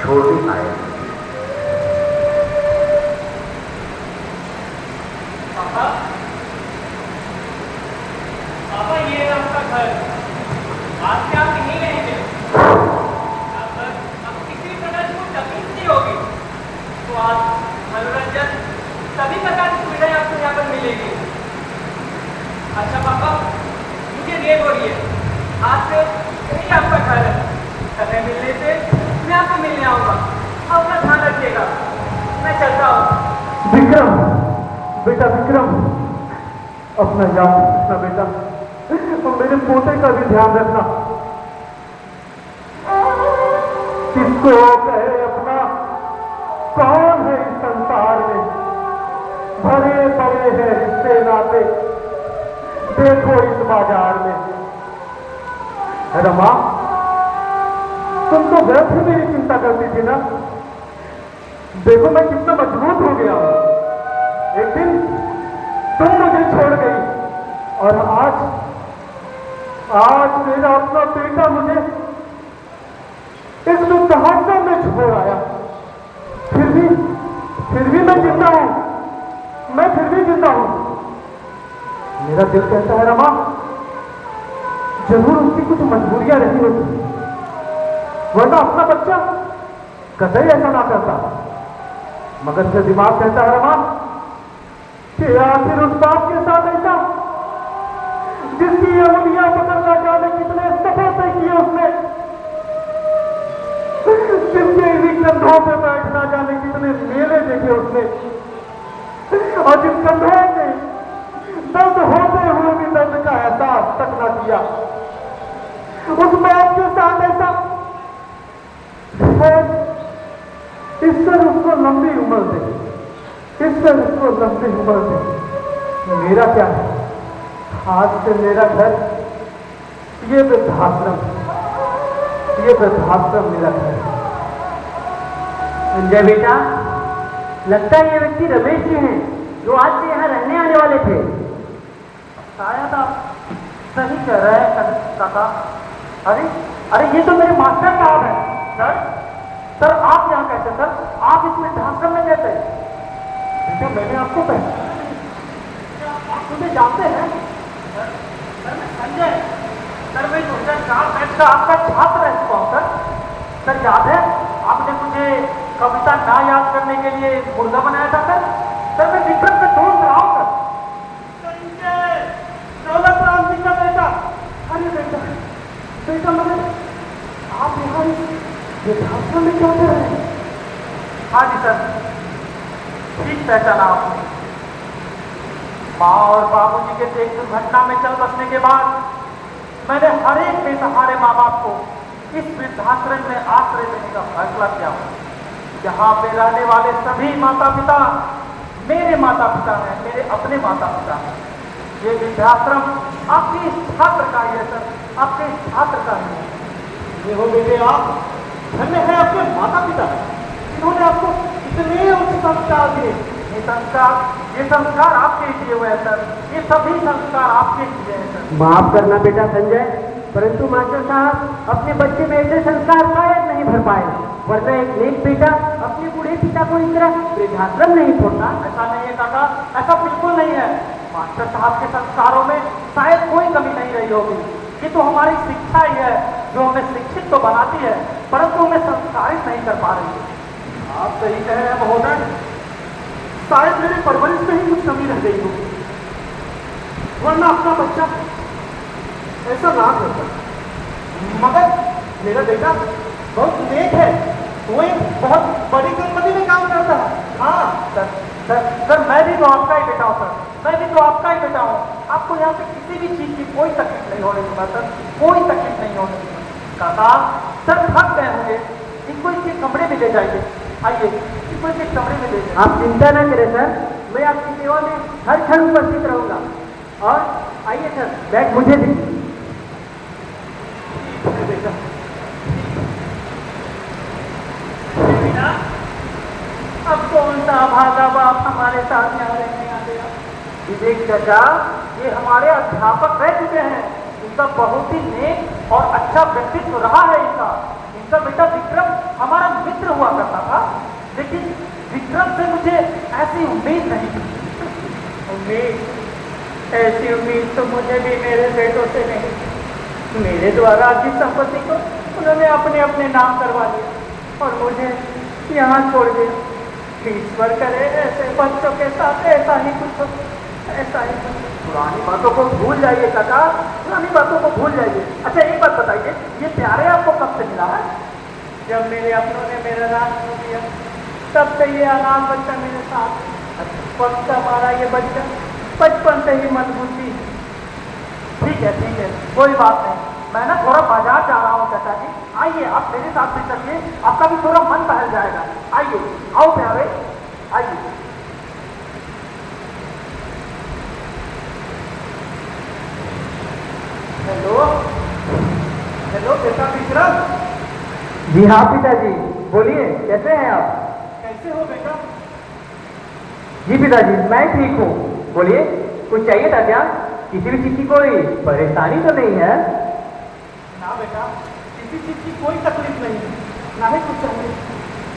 छोड़ भी पाए। पापा, पापा ये है आपका घर। आज क्या आप यहीं रहेंगे? अब किसी भी प्रकार की कोई तकलीफ नहीं होगी। तो आज मनोरंजन सभी प्रकार की सुविधाएं आपको यहाँ पर मिलेगी। अच्छा पापा, मुझे देर हो रही है। आज से यही आपका घर है। समय मिलने से मैं आपको मिलने आऊंगा। अपना ध्यान रखिएगा। मैं चलता हूँ। विक्रम, बेटा विक्रम, अपना याद रखना बेटा, और मेरे पोते का भी ध्यान रखना। किसको कहे अपना, कौन है इस संसार में? भरे पड़े हैं रिश्ते नाते, देखो इस बाजार में। रमा, तुम तो व्यर्थ ही मेरी चिंता करती थी ना। देखो मैं कितना मजबूत हो गया हूं। एक दिन तुम मुझे छोड़ गई और आज मेरा अपना बेटा मुझे इस दुर्दशा में छोड़ आया। फिर भी मैं जिंदा हूं। मैं फिर भी जिंदा हूं। मेरा दिल कहता है रमा, जरूर उसकी कुछ मजबूरियां रही होगी, वरना अपना बच्चा कतई ऐसा ना करता। मगर से दिमाग कहता है रमा कि आखिर उस बाप के साथ ऐसा, जिसकी ये उंगलियां पकड़ना जाने कितने सफर तय किए उसने, जिसके इन्हीं कंधों पे बैठना जाने कितने मेले देखे उसने, और जिन कंधों में दर्द होते हुए भी दर्द का एहसास तक न किया, उस बाप के साथ ऐसा। ईश्वर उसको लंबी उम्र दे, ईश्वर उसको लंबी उम्र दे। मेरा क्या है? आज से मेरा घर ये वृद्धाश्रम मेरा घर है। संजय बेटा, लगता है ये व्यक्ति रमेश जी हैं, जो आज से यहाँ रहने आने वाले थे। शायद आप सही कह रहे हैं काका। अरे ये तो मेरे मास्टर साहब हैं। सर आप यहाँ कैसे? सर आप इस वृद्धाश्रम में कैसे? बेटा मैंने आपको पहचाना नहीं। आप मुझे जानते हैं? सर मैं संजय, सर मैं 2004 बैच का आपका छात्र रह चुका हूँ। सर याद है आपने मुझे कविता ना याद करने के लिए मुर्गा बनाया था सर मैं विक्रम का दोस्त रहा हूँ सर। संजय, दौलत राम जी का बेटा। अरे बेटा मगर आप यहाँ वृद्धाश्रम में क्या कर रहे हैं? हाँ जी सर, ठीक पहचाना आपने। माँ और बाबूजी के एक दुर्घटना में चल बसने के बाद मैंने हर एक बेसहारे माँ बाप को इस वृद्धाश्रम में आश्रय देने का फैसला किया। यहाँ पे रहने वाले सभी माता पिता मेरे माता पिता हैं, मेरे अपने माता पिता हैं। ये वृद्धाश्रम आपके इस छात्र का ही है सर, आपके इस छात्र का ही है। ये हो बेटे आप, धन्य है आपके माता पिता, इन्होंने आपको इतने उच्च संस्कार दिए। ये संस्कार आपके दिए हुए हैं सर, ये सभी संस्कार आपके दिए हैं सर। माफ करना बेटा संजय, परंतु मास्टर साहब अपने बच्चे में ऐसे संस्कार शायद नहीं भर पाए, वरना एक नेक बेटा अपने बूढ़े पिता को इस तरह वृद्धाश्रम नहीं छोड़ता। ऐसा नहीं है काका, ऐसा बिल्कुल नहीं है। मास्टर साहब के संस्कारों में शायद कोई कमी नहीं रही होगी। ये तो हमारी शिक्षा ही है जो हमें शिक्षित तो बनाती है, परंतु हमें संस्कारित नहीं कर पा रही है। आप सही कह रहे हैं महोदय, शायद मेरे परवरिश में ही कुछ कमी रह गई होगी, वरना अपना बच्चा ऐसा ना करता। मगर मेरा बेटा बहुत नेक है, वो एक बहुत बड़ी कंपनी में काम करता है। हाँ सर मैं भी तो आपका ही बेटा हूँ सर, मैं भी तो आपका ही बेटा हूँ। आपको यहाँ पे किसी भी चीज की कोई तकलीफ नहीं होने दूंगा सर, कोई तकलीफ नहीं होने दूंगा। काका सर थक गए होंगे, इनको इसके कमरे में ले जाइए। आइए इनको इसके कमरे में ले जाइए। आप चिंता न करें सर, मैं आपकी सेवा में हर क्षण उपस्थित रहूंगा। और आइए सर, बैग मुझे दीजिए। बेटा अब कौन सा भागा बाप हमारे साथ यहाँ रहने आ गया? विवेक चाचा ये हमारे अध्यापक रह चुके हैं, इनका बहुत ही नेक और अच्छा व्यक्तित्व रहा है। इनका बेटा विक्रम हमारा मित्र हुआ ऐसी उम्मीद नहीं थी। उम्मीद, ऐसी उम्मीद तो मुझे भी मेरे बेटों से नहीं। मेरे द्वारा अर्जित संपत्ति को उन्होंने अपने अपने नाम करवा लिया और मुझे यहाँ छोड़ दिया। ईश्वर करे ऐसे बच्चों के साथ ऐसा ही कुछ हो, ऐसा ही कुछ। पुरानी बातों को भूल जाइए काका, पुरानी बातों को भूल जाइए। अच्छा एक बात बताइए, ये प्यारे आपको कब से मिला है? जब मेरे अपनों ने मेरा राज खो दिया तब से ये अनाथ बच्चा मेरे साथ है। वक्त हमारा ये बच्चा बचपन से ही मंदबुद्धि। ठीक है, कोई बात नहीं। मैं ना थोड़ा बाजार जा रहा हूँ चाचा जी, आइए आप मेरे साथ भी चलिए, आपका भी थोड़ा मन बहल जाएगा। आइए, आओ प्यारे, आइए। हेलो हेलो बेटा विक्रम, जी हाँ पिताजी, बोलिए कैसे हैं आप? कैसे हो बेटा? जी पिताजी मैं ठीक हूँ, बोलिए कुछ चाहिए था क्या? किसी भी चीज की कोई परेशानी तो नहीं है? ना बेटा, किसी चीज की कोई तकलीफ नहीं है, ना ही कुछ चाहिए।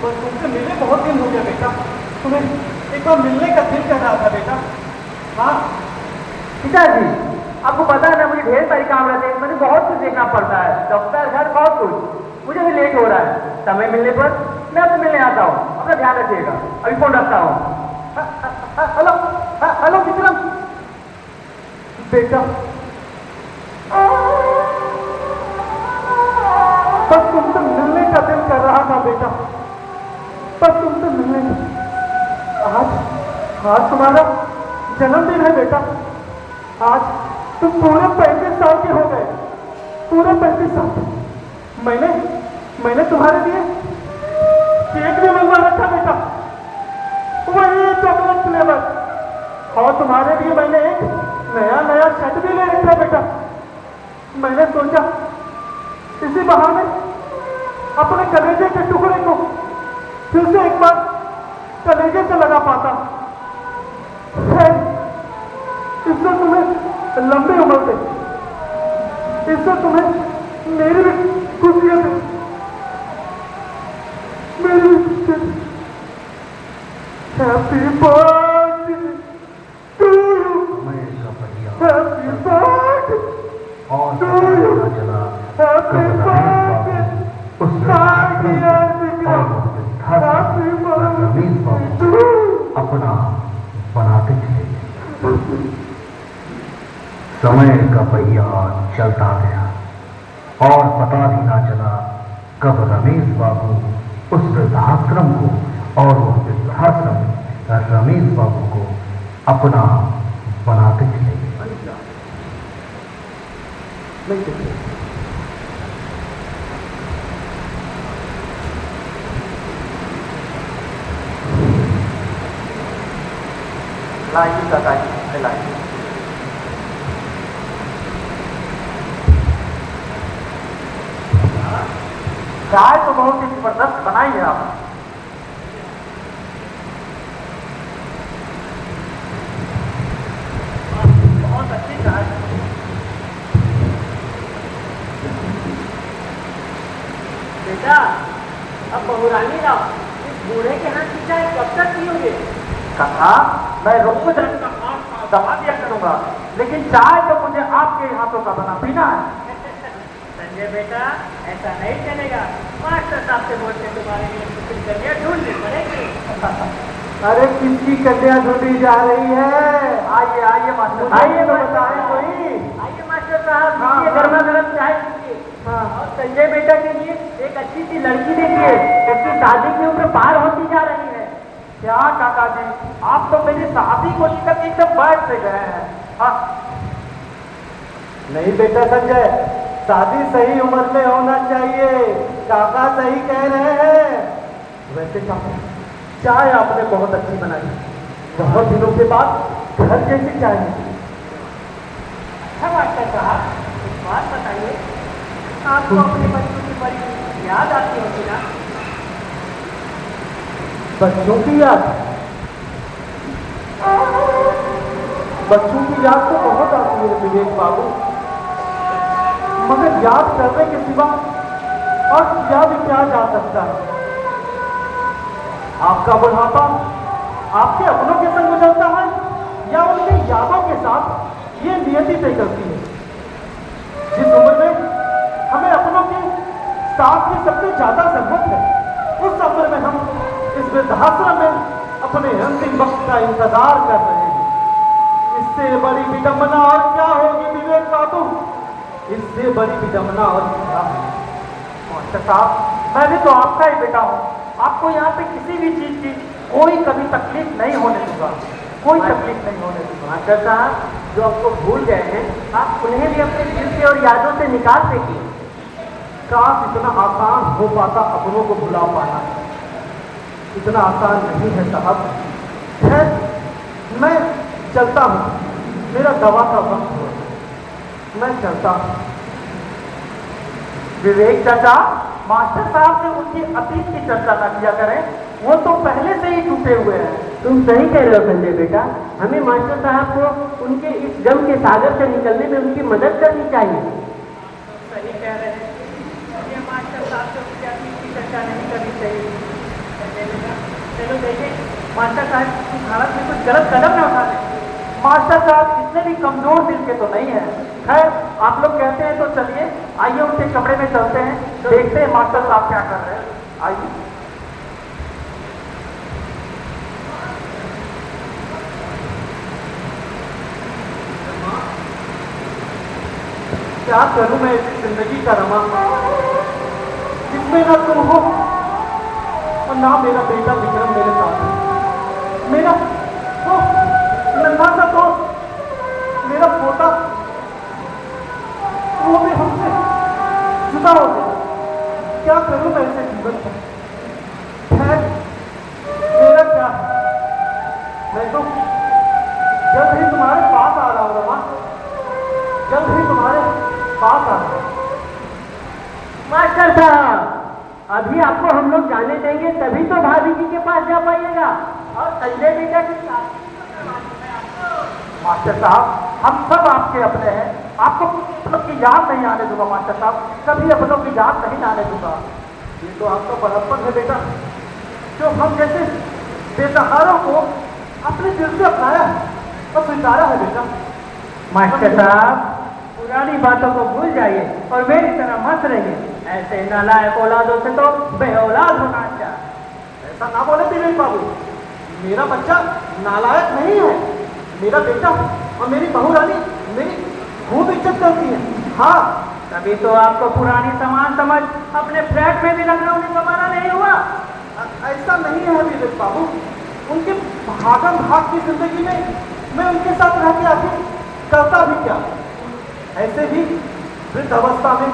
बस तुमसे मिले बहुत दिन हो गया बेटा, तुम्हें एक बार मिलने का दिल कर रहा था बेटा। हाँ पिताजी आपको पता है ना, मुझे ढेर सारी काम रहते हैं, मुझे बहुत कुछ देखना पड़ता है, डॉक्टर घर बहुत कुछ, मुझे भी लेट हो रहा है। समय मिलने पर मैं आपसे मिलने आता हूँ, अपना ध्यान रखिएगा। अभी फोन रखता हूँ। हेलो हेलो विक्रम बेटा, बस तुमसे मिलने का दिल कर रहा था बेटा, बस तुमसे मिलने का। आज तुम्हारा जन्मदिन है बेटा। आज तुम पूरे 35 साल के हो गए, पूरे 35 साल। मैंने तुम्हारे लिए केक भी मंगवा रखा बेटा, वही चॉकलेट फ्लेवर। और तुम्हारे लिए मैंने एक नया शर्ट भी ले रखा बेटा। मैंने सोचा इसी बहाने अपने कलेजे के टुकड़े को फिर से एक बार कलेजे से लगा पाता। इससे तुम्हें लंबी उम्र दे, इससे तुम्हें मेरी भी खुशियां दे, मेरी भी खुशियां दे। Happy birthday to you, happy birthday और टू यू, चला happy birthday my dear Vikram, happy birthday to you. अपना बनाते चले। समय का पहिया चलता गया और पता भी ना चला कब रमेश बाबू उस वृद्धाश्रम को और उस वृद्धाश्रम रमेश बाबू को अपना बनाते चले। लाइए काका जी, लाइए। चाय तो बहुत ही जबरदस्त बनाई है आपने। बहुत अच्छी चाय। बेटा अब बहुरानी राव, इस बूढ़े के हाथ की चाय कब तक पियोगे? कथा मैं रोज दबा दिया करूंगा, लेकिन चाय तो मुझे आपके हाथों का बना पीना है। संजय बेटा ऐसा नहीं चलेगा, मास्टर साहब से बोल के तुम्हारे लिए दूसरी कन्या ढूंढनी पड़ेगी। अरे किसकी कन्या ढूंढी जा रही है? आइए आइए मास्टर, आइए तो बताएं कोई। आइए मास्टर साहब, हाँ, लीजिए हाँ। गर्मा गर्म चाय पीजिए। हाँ। और संजय बेटा के लिए एक अच्छी सी लड़की देखिए, उसकी शादी की उम्र पार होती जा रही है। क्या काका जी, आप तो मेरी शादी को लेकर एकदम बैठ से गए हैं। हाँ नहीं बेटा संजय, शादी सही उम्र में होना चाहिए, काका सही कह रहे हैं। वैसे काका चाय आपने बहुत अच्छी बनाई, बहुत दिनों के बाद घर जैसी चाय मिली। अच्छा मास्टर साहब, एक बात बताइए, आपको अपने बच्चों की बड़ी याद आती होगी ना? बच्चों की याद? बच्चों की याद तो बहुत आती है विवेक बाबू, मगर याद करने के सिवा और किया भी क्या जा सकता है। आपका बुढ़ापा आपके अपनों के संग उछलता है या उनके यादों के साथ ये नियति तय करती है। जिस उम्र में हमें अपनों के साथ की सबसे ज्यादा जरूरत है, उस उम्र में हम इस वृद्धाश्रम में अपने अंतिम वक्त का इंतजार कर रहे हैं। इससे बड़ी विडंबना और क्या होगी विवेक बाबू, इससे बड़ी विडंबना और क्या होगी। मास्टर साहब, मैं भी तो आपका ही बेटा हूँ, आपको यहाँ पे किसी भी चीज की कोई कभी तकलीफ नहीं होने दूंगा, कोई तकलीफ नहीं होने दूंगा। मास्टर साहब, जो आपको भूल गए हैं, आप उन्हें भी अपने दिल से और यादों से निकाल फेंकिए। काश इतना आसान हो पाता अपनों को भुला पाना, इतना आसान नहीं है साहब। खैर, मैं चलता हूँ, मेरा दवा का वक्त हो, मैं चलता हूँ। विवेक चाचा, मास्टर साहब से उनकी अतीत की चर्चा न किया करें, वो तो पहले से ही टूटे हुए हैं। तुम सही कह रहे हो संजय बेटा, हमें मास्टर साहब को उनके इस गम के सागर से निकलने में उनकी मदद करनी चाहिए। सही कह रहे हैं, ये मास्टर साहब से उसकी अतीत की चर्चा नहीं करनी चाहिए। चलो देखिए, मास्टर साहब इस हालत में कुछ गलत कदम न उठा लें। मास्टर साहब इतने भी कमजोर दिल के तो नहीं है। खैर, आप लोग कहते हैं तो चलिए, आइए उनके कमरे में चलते हैं, देखते हैं मास्टर साहब क्या कर रहे हैं। आइए। क्या करूं मैं इस जिंदगी का रमा, जिसमें ना तुम हो और ना मेरा बेटा विक्रम मेरे साथ है। मेरा वो नन्हा सा दोस्त, मेरा पोता, वो भी हमसे जुदा हो गया। क्या करूं मैं इसे जीवन में? खैर, मेरा क्या है, मैं तो जल्द ही तुम्हारे पास आ रहा हूं रमा, जल्द ही तुम्हारे पास आ रहा हूं। मास्टर साहब, अभी आपको हम लोग जाने देंगे तभी तो भाभी जी के पास जा पाइएगा, और संजय बेटा के साथ। मास्टर साहब, हम सब आपके अपने हैं, आपको अपनों की याद नहीं आने दूंगा मास्टर साहब, कभी अपनों की याद नहीं आने दूंगा। ये तो आपका बड़प्पन है बेटा, जो हम जैसे बेसहारों को अपने दिल से अपनाया है और स्वीकारा है बेटा। मास्टर साहब, पुरानी बातों को भूल जाइए और मेरी तरह मत रहिए। ऐसे नालायक औलादों से तो बेऔलाद होना चाहिए। ऐसा ना बोले विवेक बाबू, मेरा बच्चा नालायक नहीं है, मेरा बेटा और मेरी बहू रानी मेरी खूब इज्जत करती है। हाँ, तभी तो आपको पुरानी सामान समझ अपने फ्लैट में भी लखनऊ में कमाना नहीं हुआ। ऐसा नहीं है विवेक बाबू, उनके भागम भाग की जिंदगी में मैं उनके साथ रह के आखिर करता भी क्या। ऐसे भी वृद्ध अवस्था में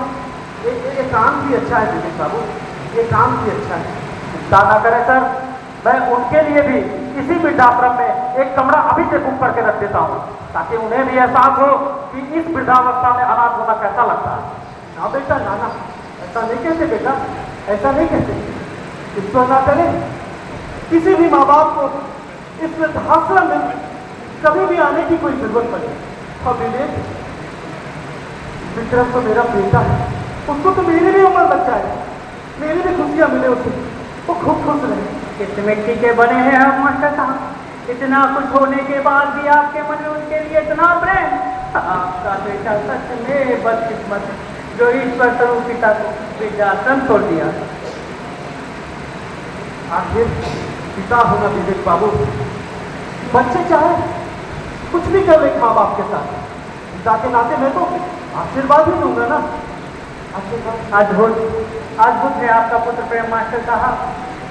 ये काम भी अच्छा है विवेक बाबू, ये काम भी अच्छा है। चिंता ना करें सर, मैं उनके लिए भी इसी वृद्धाश्रम में एक कमरा अभी से बुक करके रख देता हूँ, ताकि उन्हें भी एहसास हो कि इस वृद्धावस्था में अनाथ होना कैसा लगता है। ना बेटा, ना ना, ऐसा नहीं कहते बेटा, ऐसा नहीं कहते। ईश्वर ना करे किसी भी माँ बाप को इस वृद्धाश्रम में कभी भी आने की कोई जरूरत पड़े। और विवेक, विक्रम तो मेरा बेटा है, उसको तो मेरी भी उम्र लग जाए, मेरी भी खुशियाँ मिले उसे, वो खूब खुश रहे। किस मिट्टी के बने हैं हम मास्टर साहब, इतना कुछ होने के बाद भी आपके मन में उनके लिए इतना प्रेम। आपका बेटा सच में बदकिस्मत है, जो ईश्वर स्वरूप पिता को वृद्धाश्रम छोड़ दिया। आखिर पिता होना विवेक बाबू, बच्चे चाहे कुछ भी कर ले माँ बाप के साथ, पिता के नाते मैं तो आशीर्वाद ही दूंगा ना। आशीर्वाद। अद्भुत है आपका पुत्र प्रेम मास्टर साहब,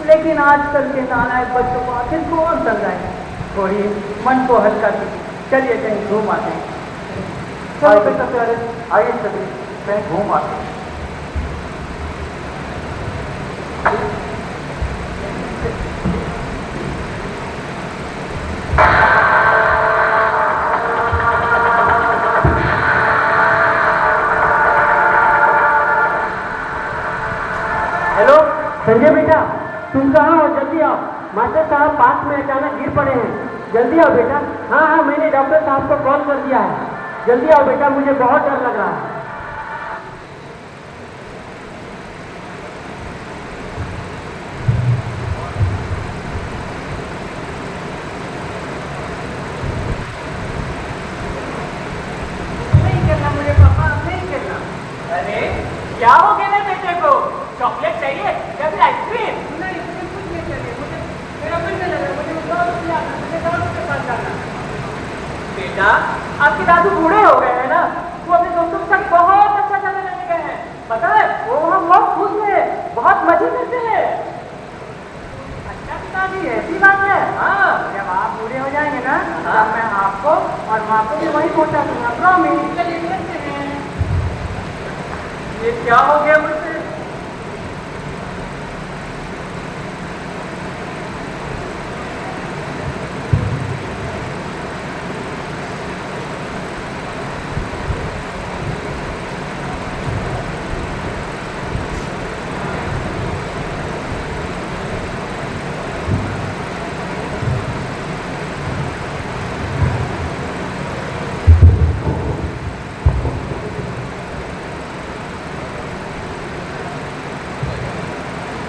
लेकिन आजकल के नालायक बच्चों को आखिर कौन समझाए। थोड़ी मन को हल्का कीजिए, चलिए कहीं घूम आते हैं। चलो बेटा प्यारे, आइए चलिए कहीं घूम आते हैं। हेलो संजय बेटा, तुम कहाँ हो? जल्दी आओ, मास्टर साहब पास में अचानक गिर पड़े हैं। जल्दी आओ बेटा। हाँ, मैंने डॉक्टर साहब को कॉल कर दिया है। जल्दी आओ बेटा, मुझे बहुत डर लग रहा है। क्या हो गया मुझसे?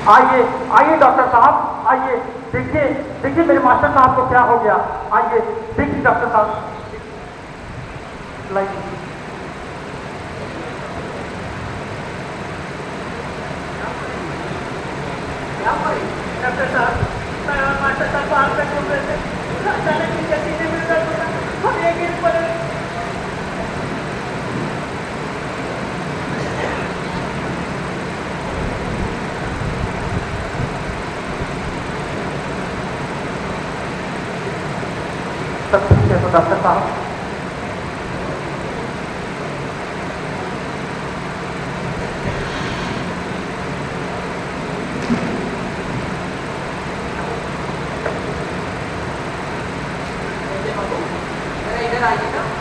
आइए आइए डॉक्टर साहब, आइए देखिए देखिए मेरे मास्टर साहब को क्या हो गया। आइए देखिए डॉक्टर साहब, लाइए। डॉक्टर साहब, मास्टर साहब बाहर तक घूम रहे थे, अचानक नीचे सीने में दर्द हुआ, हम एक गिर पड़े। सब ठीक है तो डॉक्टर साहब?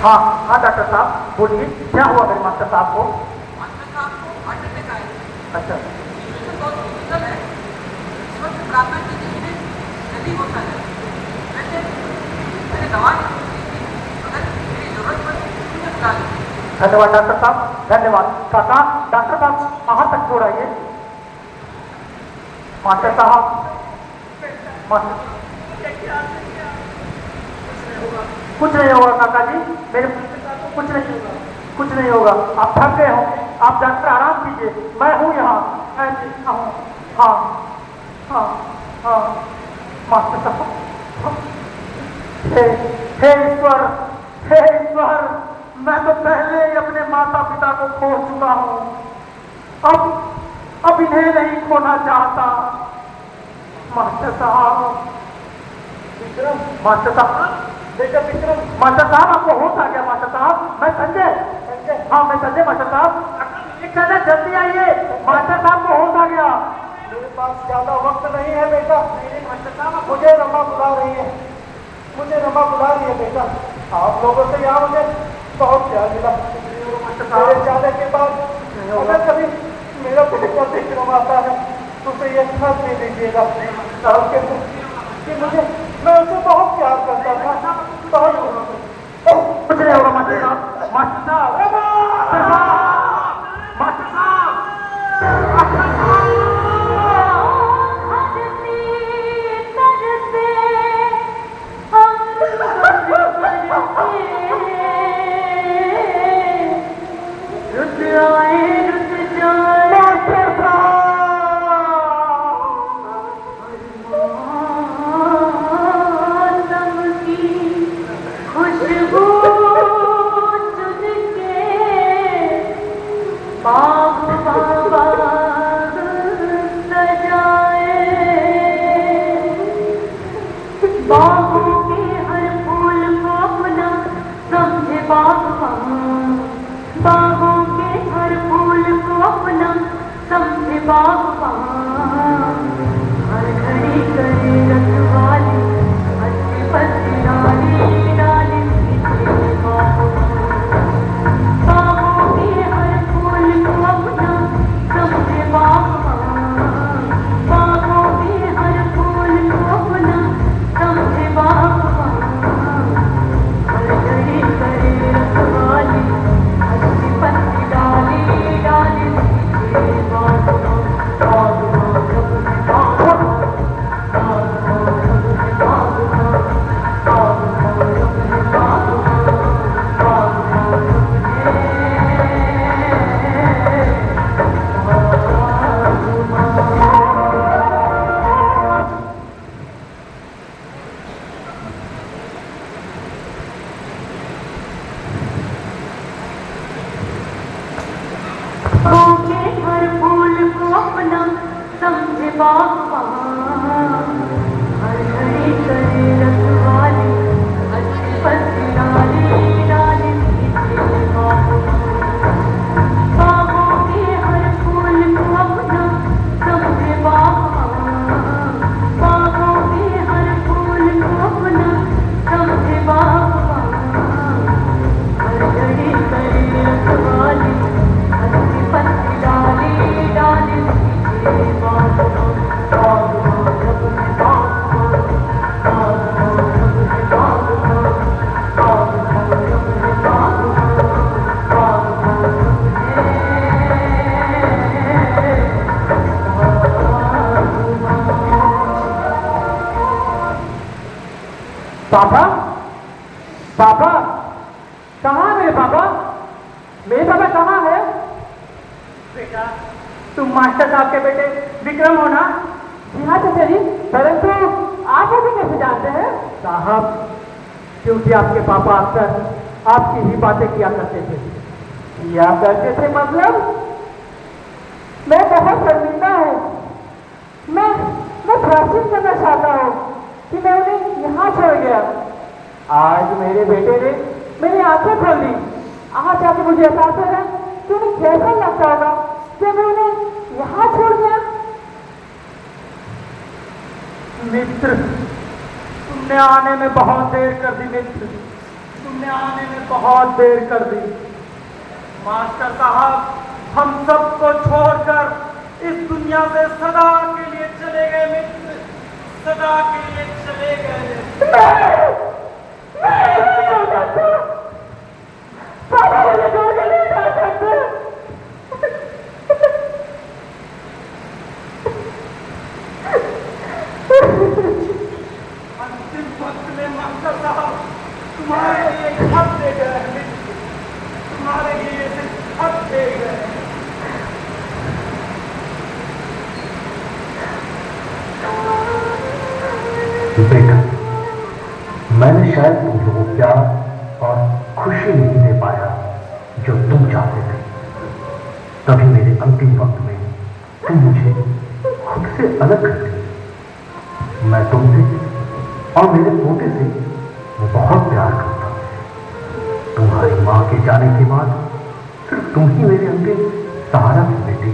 हाँ हाँ डॉक्टर साहब बोलिए, क्या हुआ मेरे मास्टर साहब को? मास्टर साहब को हार्ट अटैक आया। अच्छा सिचुएशन बहुत क्रिटिकल है। इस वक्त प्रार्थना कीजिए कि जल्दी होता है। वैसे मैंने दवा नहीं दी थी, अगर मेरी जरूरत पड़ी तो मुझे बुला लीजिए। धन्यवाद डॉक्टर साहब, धन्यवाद। काका डॉक्टर साहब वहां तक छोड़ आइए। मास्टर साहब, मास्टर कुछ नहीं होगा काका जी, मेरे कुछ नहीं होगा, कुछ नहीं होगा। आप थक गए हो, आप डॉक्टर आराम कीजिए, मैं हूँ यहाँ, मैं हूँ। हाँ हाँ हाँ मास्टर साहब, हे ईश्वर, हे ईश्वर, मैं तो पहले ही अपने माता पिता को खो चुका हूँ, अब इन्हें नहीं खोना चाहता। मास्टर साहब, विक्रम, मास्टर साहब, बेटा विक्रम, मास्टर साहब आपको होश आ गया। मास्टर साहब, मैं संजय, हाँ मैं संजय। मास्टर साहब एक जरा जल्दी आइए, मास्टर साहब को होश आ गया। मेरे पास ज्यादा वक्त नहीं है बेटा। नहीं मास्टर साहब, मुझे रमा बुला रही है, मुझे रमा बुला रही है बेटा। आप लोगों से यहाँ मुझे बहुत प्यार मिला। मेरे जाने के बाद अगर कभी मेरा बेटा विक्रम आता है तो उसे ये खत दे दीजिएगा कि मुझे, मैं उसे बहुत प्यार करता था, बहुत। कुछ नहीं होगा मास्टर साहब, मास्टर साहब, मास्टर पापा, पापा, कहाँ है मेरे पापा? मेरे पापा कहाँ है? बेटा, तुम मास्टर साहब के बेटे विक्रम हो ना? जी हाँ चाचा जी, परंतु आप मुझे कैसे जानते हैं? साहब, क्योंकि आपके पापा अक्सर आपकी ही बातें किया करते थे। किया करते थे मतलब? मैं बहुत शर्मिंदा हूँ। मैं प्राश्चित करना चाहता हूँ कि मैं उन्हें यहाँ छोड़ गया। आज मेरे बेटे ने मेरी आंखें खोल दी। आज आके मुझे एहसास हो रहा है कि उन्हें कैसा लगता होगा जब मैं उन्हें यहाँ छोड़ गया। मित्र, तुमने आने में बहुत देर कर दी मित्र, तुमने आने में बहुत देर कर दी। मास्टर साहब हम सबको छोड़कर इस दुनिया से सदा के लिए चले गए मित्र, सदा के लिए चले गए। पापा मुझे छोड़ के नहीं जा सकते। अंतिम वक्त में मास्टर साहब तुम्हारे लिए खत दे गए मित्र, तुम्हारे लिए खत दे गए। बेटा, मैंने शायद तुम लोगों को प्यार और खुशी नहीं दे पाया जो तुम चाहते थे। तभी मेरे अंतिम वक्त में तुम मुझे खुद से अलग कर दी। मैं तुमसे और मेरे पोते से बहुत प्यार करता हूं। तुम्हारी मां के जाने के बाद सिर्फ तुम ही मेरे अंतिम सहारा थी बेटी।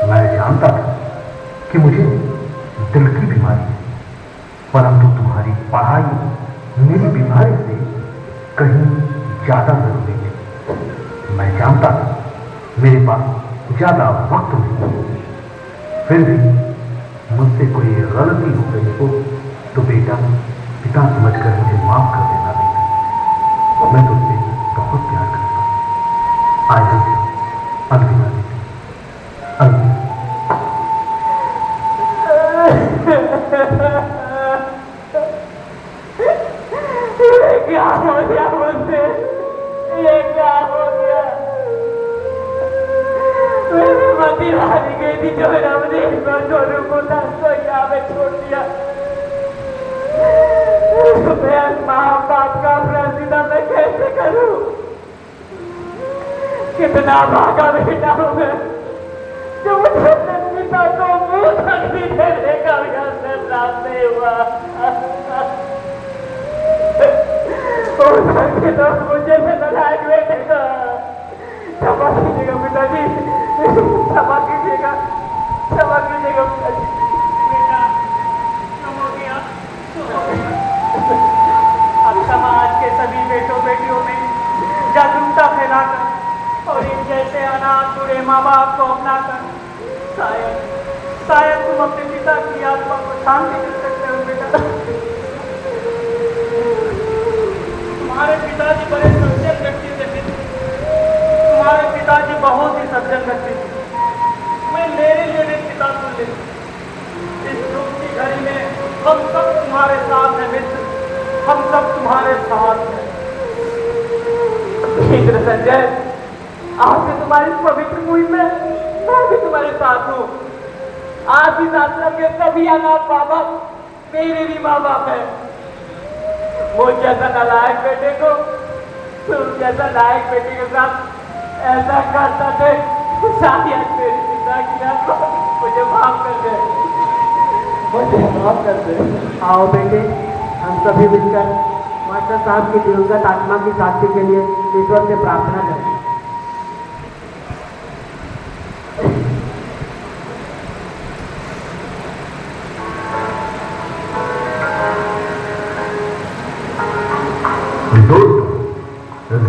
मैं जानता था कि मुझे दिल की बीमारी है, परंतु तुम्हारी पढ़ाई मेरी बीमारी से कहीं ज्यादा जरूरी है। मैं जानता था मेरे पास ज्यादा वक्त नहीं, फिर भी मुझसे कोई गलती हो गई हो तो बेटा पिता समझकर मुझे माफ कर देना बेटा। मैं तुझसे बहुत प्यार करता हूं। आज हमसे अलविदा बेटा, अलविदा। क्या हो गया मुझसे? ये क्या हो गया? मेरी मती हारी गई थी जो मेरा दोनों को तो यहाँ पे छोड़ दिया। मैं माँ बाप का फैसला मैं कैसे करूं? कितना भागा बेटा हूं मैं जो मुझे पिता को मुंह तक भी देने का प्राप्त नहीं हुआ। तो मुझे से लड़ाई बेटे का क्षमा कीजिएगा पिताजी, क्षमा कीजिएगा, क्षमा कीजिएगा पिताजी। बेटा, कम हो गया, अब समाज के सभी बेटों बेटियों में जागरूकता फैलाकर और इन जैसे अनाथ बूढ़े माँ बाप को अपनाकर शायद तुम अपने पिता की आत्मा को शांति दे सकते हो बेटा। तुम्हारे पिताजी बड़े सज्जन व्यक्ति थे, तुम्हारे पिताजी बहुत ही सज्जन व्यक्ति थे। मैं मेरे लिए भी पिता सुन ले। इस दुख की घड़ी में हम सब तुम्हारे साथ हैं मित्र, हम सब तुम्हारे साथ हैं। मित्र संजय, आज से तुम्हारी पवित्र मुहिम में मैं भी तुम्हारे साथ हूँ। आज इस आश्रम के सभी अनाथ माँ बाप मेरे भी माँ बाप है। वो जैसा नालायक बेटे को तुम जैसा लायक बेटे के साथ ऐसा करता थे, शायद मेरे पिता की आत्मा मुझे माफ कर दे, मुझे माफ कर दे। आओ बेटे, हम सभी मिलकर मास्टर साहब की दिवंगत आत्मा की शांति के लिए ईश्वर से प्रार्थना करें।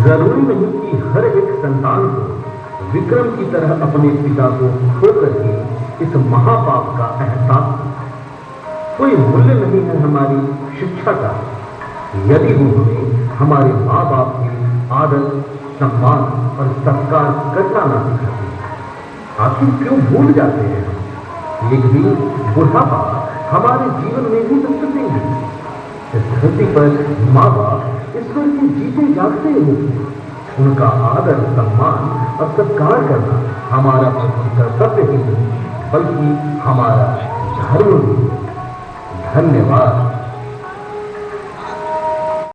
जरूरी नहीं कि हर एक संतान को विक्रम की तरह अपने पिता को खोकर ही इस महापाप का एहसास हो। कोई मूल्य नहीं है हमारी शिक्षा का यदि वो हमें हमारे माँ बाप की आदर, सम्मान और सत्कार करना ना सिखाते। आखिर क्यों भूल जाते हैं हम? एक दिन बुढ़ापा हमारे जीवन में भी तो चुकेंगे। इस धरती पर माँ बाप ईश्वर के जीते जागते हैं। उनका आदर, सम्मान और सत्कार करना हमारा प्रथम कर्तव्य ही नहीं, बल्कि हमारा धर्म भी। धन्यवाद।